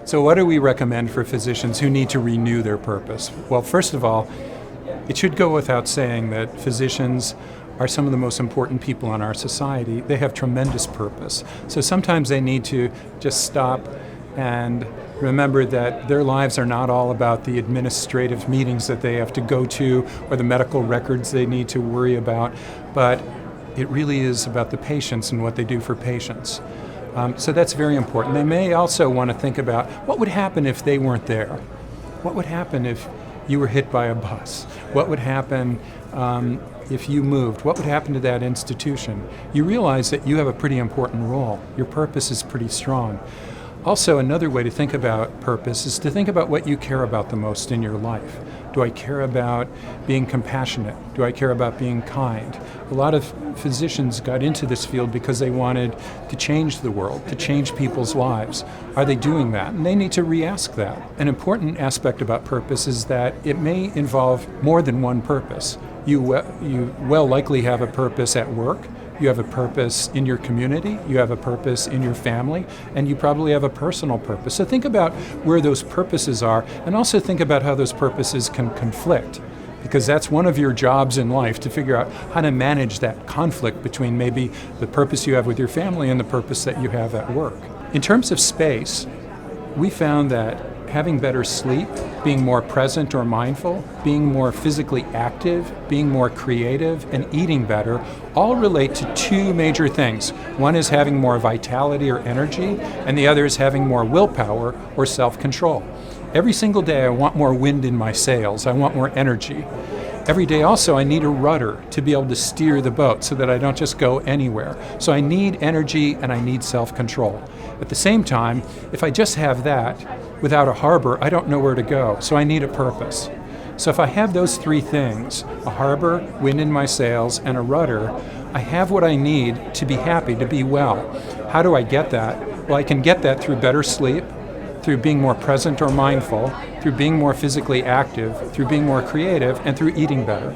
So what do we recommend for physicians who need to renew their purpose? Well, first of all, it should go without saying that physicians are some of the most important people in our society. They have tremendous purpose. So sometimes they need to just stop and remember that their lives are not all about the administrative meetings that they have to go to or the medical records they need to worry about, but it really is about the patients and what they do for patients. So that's very important. They may also want to think about what would happen if they weren't there. What would happen if you were hit by a bus? What would happen if you moved? What would happen to that institution? You realize that you have a pretty important role. Your purpose is pretty strong. Also, another way to think about purpose is to think about what you care about the most in your life. Do I care about being compassionate? Do I care about being kind? A lot of physicians got into this field because they wanted to change the world, to change people's lives. Are they doing that? And they need to re-ask that. An important aspect about purpose is that it may involve more than one purpose. You well likely have a purpose at work. You have a purpose in your community, you have a purpose in your family, and you probably have a personal purpose. So think about where those purposes are, and also think about how those purposes can conflict, because that's one of your jobs in life, to figure out how to manage that conflict between maybe the purpose you have with your family and the purpose that you have at work. In terms of space, we found that having better sleep, being more present or mindful, being more physically active, being more creative, and eating better all relate to two major things. One is having more vitality or energy, and the other is having more willpower or self-control. Every single day I want more wind in my sails, I want more energy. Every day also I need a rudder to be able to steer the boat so that I don't just go anywhere. So I need energy and I need self-control. At the same time, if I just have that, without a harbor, I don't know where to go, so I need a purpose. So if I have those three things, a harbor, wind in my sails, and a rudder, I have what I need to be happy, to be well. How do I get that? Well, I can get that through better sleep, through being more present or mindful, through being more physically active, through being more creative, and through eating better.